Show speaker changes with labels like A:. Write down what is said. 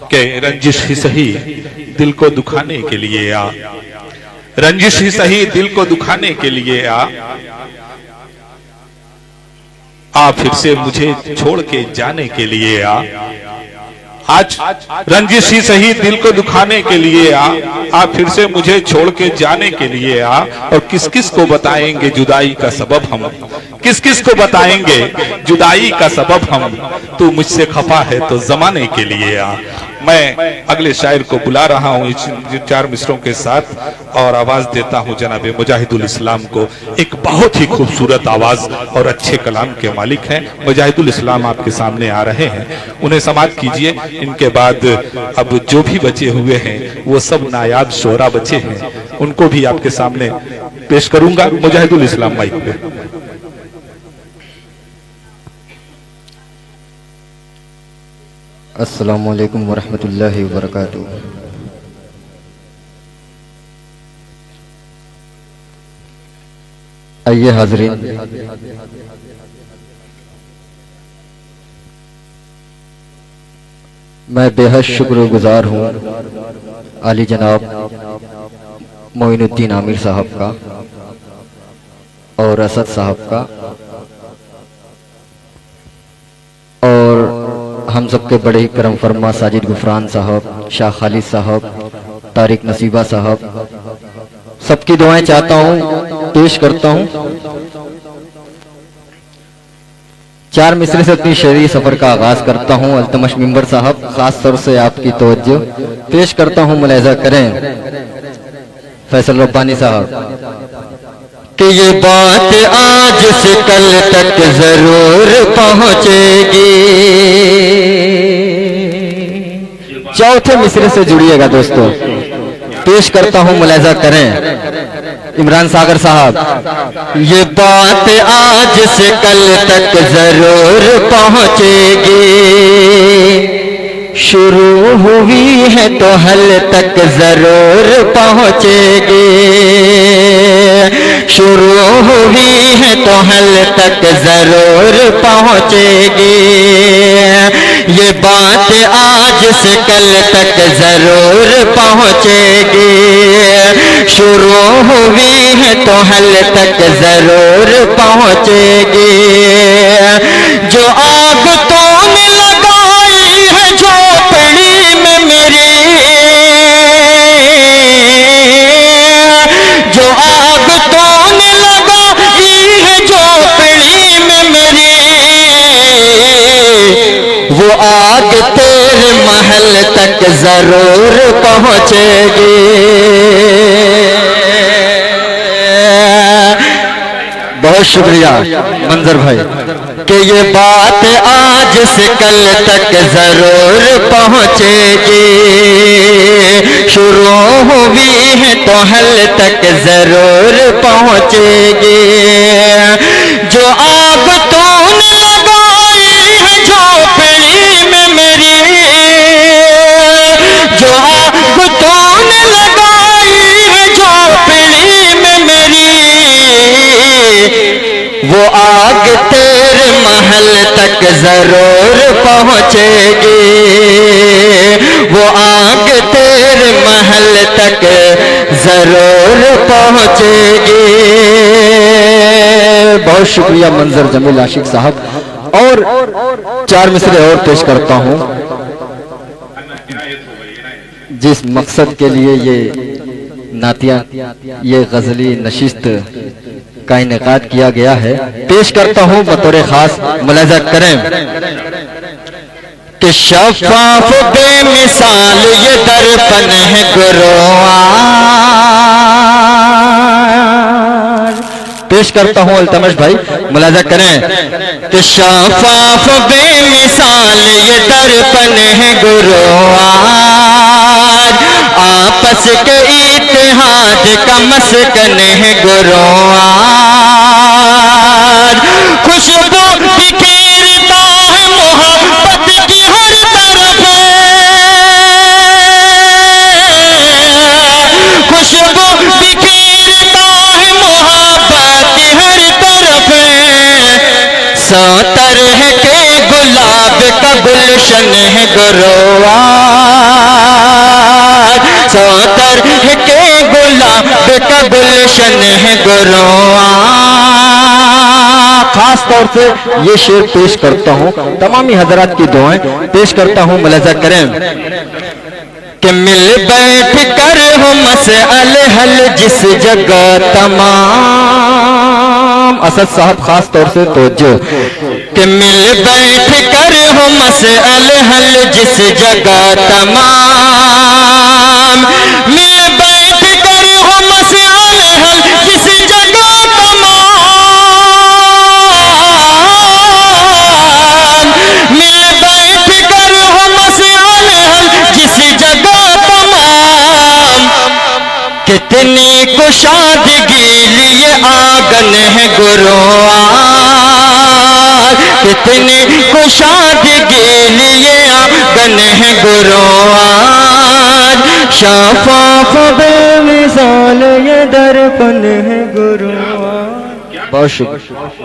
A: کہ رنجش ہی سہی دل کو دکھانے کے لیے آ، رنجش ہی سہی دل کو دکھانے کے لیے آ پھر سے مجھے چھوڑ کے جانے کے لیے آج رنجش ہی سہی دل کو دکھانے کے لیے آ پھر سے مجھے چھوڑ کے جانے کے لیے اور کس کس کو بتائیں گے جدائی کا سبب ہم، کس کس کو بتائیں گے جدائی کا سبب ہم، تو مجھ سے خفا ہے تو زمانے کے لیے میں اگلے شاعر کو بلا رہا ہوں چار مصروں کے ساتھ اور آواز دیتا ہوں جناب مجاہد الاسلام کو۔ ایک بہت ہی خوبصورت آواز اور اچھے کلام کے مالک ہیں مجاہد الاسلام، آپ کے سامنے آ رہے ہیں، انہیں سماعت کیجئے۔ ان کے بعد اب جو بھی بچے ہوئے ہیں وہ سب نایاب شعراء بچے ہیں، ان کو بھی آپ کے سامنے پیش کروں گا۔ مجاہد الاسلام مائک پہ۔
B: السلام علیکم ورحمۃ اللہ وبرکاتہ۔ آئیے حاضرین، میں بے حد شکر گزار ہوں عالی جناب معین الدین عامر صاحب کا اور اسد صاحب کا، اور ہم سب کے بڑے ہی کرم فرما ساجد غفران صاحب، شاہ خالد صاحب، طارق نصیبہ صاحب، سب کی دعائیں چاہتا ہوں، پیش کرتا ہوں۔ چار مصرے سے اپنی شعری سفر کا آغاز کرتا ہوں۔ التمش ممبر صاحب خاص طور سے آپ کی توجہ پیش کرتا ہوں، ملاحظہ کریں فیصل ربانی صاحب کہ یہ بات آج سے کل تک ضرور پہنچے گی۔ چوتھے مصرے سے جڑیے گا دوستو، پیش کرتا ہوں، ملاحظہ کریں عمران ساگر صاحب۔ یہ بات آج سے کل تک ضرور پہنچے گی، شروع ہوئی ہے تو حل تک ضرور پہنچے گی، شروع ہوئی ہے تو حل تک ضرور پہنچے گی۔ یہ بات آج سے کل تک ضرور پہنچے گی، شروع ہوئی ہے تو حل تک ضرور پہنچے گی۔ جو آگ تو نے لگائی ہے جھونپڑی میں میری، جو آگ تو نے لگائی ہے جھونپڑی میں میری، وہ آگ تیرے محل تک ضرور پہنچے گی۔ بہت شکریہ منظر بھائی کہ یہ بات آج سے کل تک ضرور پہنچے گی، شروع ہوئی ہے تو حل تک ضرور پہنچے گی۔ جو آگ تو نے لگائی ہے جھونپڑی میں میری، جو آگ تو نے لگائی ہے جھونپڑی میں میری، وہ آگ تیرے محل تک ضرور پہنچے گی، وہ آگ تیرے محل تک ضرور پہنچے گی۔ بہت شکریہ منظر جمیل عاشق صاحب، اور چار مصرے اور پیش کرتا ہوں۔ جس مقصد کے لیے یہ نعتیہ، یہ غزلی نشست کا انعقاد کیا گیا ہے، پیش کرتا ہوں بطور خاص، ملاحظہ کریں کہ شفاف بے مثال یہ درپن ہے گروار۔ پیش کرتا ہوں التمش بھائی، ملاحظہ کریں کہ شفاف بے مثال یہ درپن ہے گروار، آپس کے اتحاد کا مسکن ہے گروار، خوشبو بکھیرتا ہے محبت کی ہر طرف، خوشبو بکھیرتا ہے محبت کی ہر طرف، سوتر ہے کہ گلاب کا گلشن ہے گروار، کا گلشن ہے گروآں. خاص طور سے یہ شعر پیش کرتا ہوں, تمامی حضرات کی دعائیں پیش کرتا ہوں, ملاحظہ کریں کہ مل بیٹھ کر ہو مسئلے حل جس جگہ تمام. اسد صاحب خاص طور سے توجہ, کہ مل بیٹھ کر ہو مسئلے حل جس جگہ تمام. مل بیٹھ کر ہو مسئلے حل جس جگہ تمام. مل بیٹھ کر ہو مسئلے حل جس جگہ تمام. کتنی کشادگی لیے آگن ہے گروآں, کتنی کشادگی لیے آگن ہے گروآں. شفاف بے مثال یہ درپن ہے گروآں. بہت شکریہ.